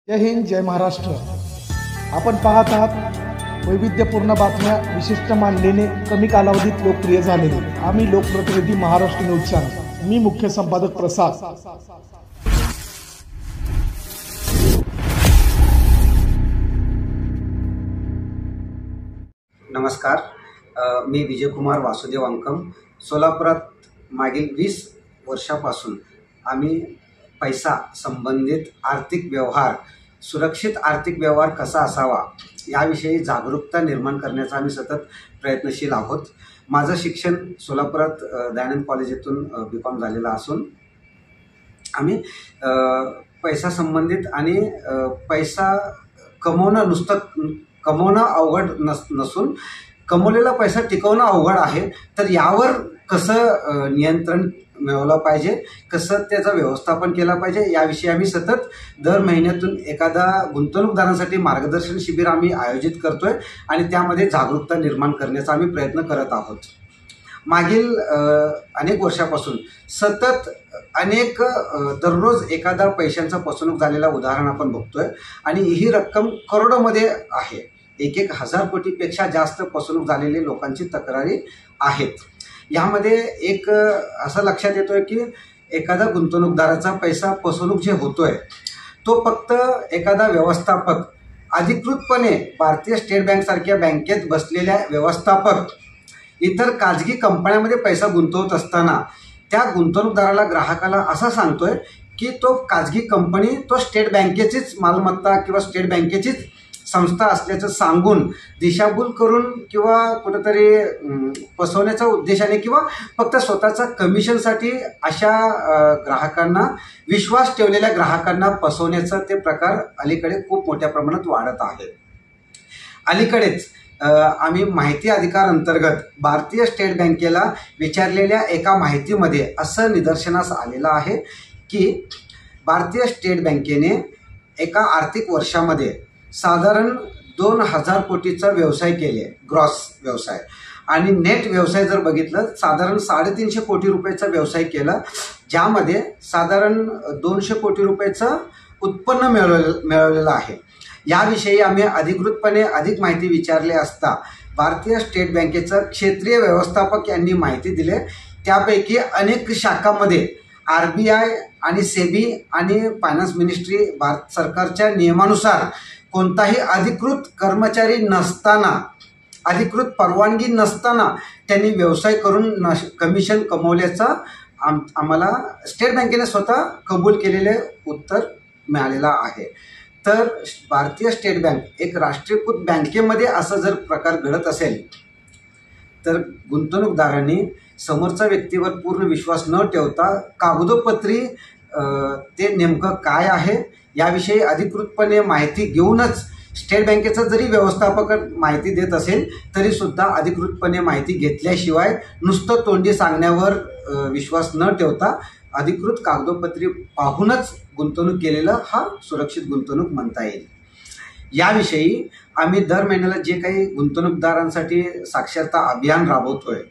जय हिंद, जय महाराष्ट्र। आपण पाहत आहात वैविध्यपूर्ण बातम्या विशिष्ट मानलेले कमी कालावधीत लोकप्रिय झालेले आम्ही लोकप्रतिनिधी महाराष्ट्र न्यूज चॅनल। मी मुख्य संपादक प्रसाद। नमस्कार, मी विजयकुमार वासुदेव अंकम। सोलापुरात मागील 20 वर्षापासून आम्ही पैसा संबंधित आर्थिक व्यवहार, सुरक्षित आर्थिक व्यवहार कसा असावा याविषयी जागरूकता निर्माण करण्याचा आम्ही सतत प्रयत्नशील आहोत। माझं शिक्षण सोलापुरात दयानंद कॉलेज येथून B.Com झालेलं असून आम्ही पैसा संबंधित आणि पैसा कमवणं नुसतं कमवणं अवघड नसून कमवलेला पैसा टिकवणं अवघड आहे। तर यावर कसं नियंत्रण मिळवलं पाहिजे, कसं त्याचं व्यवस्थापन केलं पाहिजे याविषयी आम्ही सतत दर महिन्यातून एखादा गुंतवणूकदारांसाठी मार्गदर्शन शिबिर आम्ही आयोजित करतोय आणि त्यामध्ये जागरूकता निर्माण करण्याचा आम्ही प्रयत्न करत आहोत। मागील अनेक वर्षापासून सतत अनेक दररोज एखादा पैशांचा फसवणूक झालेला उदाहरण आपण बघतोय आणि ही रक्कम करोडोमध्ये आहे। 1,000 कोटीपेक्षा जास्त फसवणूक झालेले लोकांची तक्रारी आहेत। यामध्ये एक असं लक्षात येतोय की एखादा गुंतवणूकदाराचा पैसा फसवणूक जे होतोय तो फक्त एखादा व्यवस्थापक अधिकृतपणे भारतीय स्टेट बँक सारख्या बँकेत बसलेल्या व्यवस्थापक इतर खाजगी कंपन्यांमध्ये पैसा गुंतवत असताना त्या गुंतवणूकदाराला ग्राहकाला असा सांगतोय की तो खाजगी कंपनी तो स्टेट बँकेचीच मालमत्ता किंवा स्टेट बँकेचीच संस्था असल्याचं सांगून दिशाभूल करून किंवा कुठेतरी फसवण्याच्या उद्देशाने किंवा फक्त स्वतःचा कमिशनसाठी अशा ग्राहकांना, विश्वास ठेवलेल्या ग्राहकांना फसवण्याचा ते प्रकार अलीकडे खूप मोठ्या प्रमाणात वाढत आहे। अलीकडेच आम्ही माहिती अधिकार अंतर्गत भारतीय स्टेट बँकेला विचारलेल्या एका माहितीमध्ये असं निदर्शनास आलेलं आहे की भारतीय स्टेट बँकेने एका आर्थिक वर्षामध्ये साधारण 2,000 कोटीचा व्यवसाय केले, ग्रॉस व्यवसाय, आणि नेट व्यवसाय जर बघितलं साधारण 350 कोटी रुपयाचा व्यवसाय केला, ज्यामध्ये साधारण 200 कोटी रुपयाचं उत्पन्न मिळवलेलं आहे। याविषयी आम्ही अधिकृतपणे अधिक माहिती विचारली असता भारतीय स्टेट बँकेचा क्षेत्रीय व्यवस्थापक यांनी माहिती दिली। त्यापैकी अनेक शाखांमध्ये RBI आणि सेबी आणि फायनान्स मिनिस्ट्री भारत सरकारच्या नियमानुसार कोणताही अधिकृत कर्मचारी नसताना, अधिकृत परवानगी नसताना त्यांनी व्यवसाय करून कमिशन कमवल्याचा आम्हाला स्टेट बँकेने स्वतः कबूल केलेले उत्तर मिळालेलं आहे। तर भारतीय स्टेट बँक एक राष्ट्रीयकृत बँकेमध्ये असं जर प्रकार घडत असेल तर गुंतवणूकदारांनी समोरच्या व्यक्तीवर पूर्ण विश्वास न ठेवता कागदोपत्री ते नेमकं काय आहे याविषयी अधिकृतपणे माहिती घेऊनच, स्टेट बँकेचा जरी व्यवस्थापक माहिती देत असेल तरी सुद्धा अधिकृतपणे माहिती घेतल्याशिवाय नुसतं तोंडी सांगण्यावर विश्वास न ठेवता अधिकृत कागदोपत्री पाहूनच गुंतवणूक केलेलं हा सुरक्षित गुंतवणूक म्हणता येईल। याविषयी आम्ही दर महिन्याला जे काही गुंतवणूकदारांसाठी साक्षरता अभियान राबवतोय,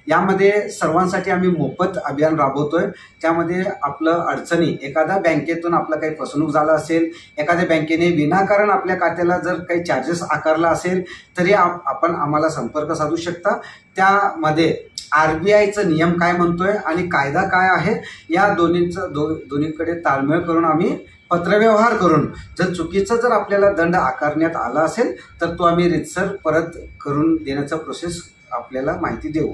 यामध्ये सर्वांसाठी आम्ही मोफत अभियान राबवतोय। त्यामध्ये आपलं अडचणी, एखाद्या बँकेतून आपलं काही फसवणूक झालं असेल, एखाद्या बँकेने विनाकारण आपल्या खात्याला जर काही चार्जेस आकारला असेल तरी आपण आम्हाला संपर्क साधू शकता। त्यामध्ये RBIचा नियम काय म्हणतोय आणि कायदा काय आहे या दोन्हीकडे ताळमेळ करून आम्ही पत्रव्यवहार करून जर चुकीचा जर आपल्याला दंड आकारण्यात आला असेल तर तो आम्ही रीतसर परत करून देण्याचा प्रोसेस आपल्याला माहिती देऊ।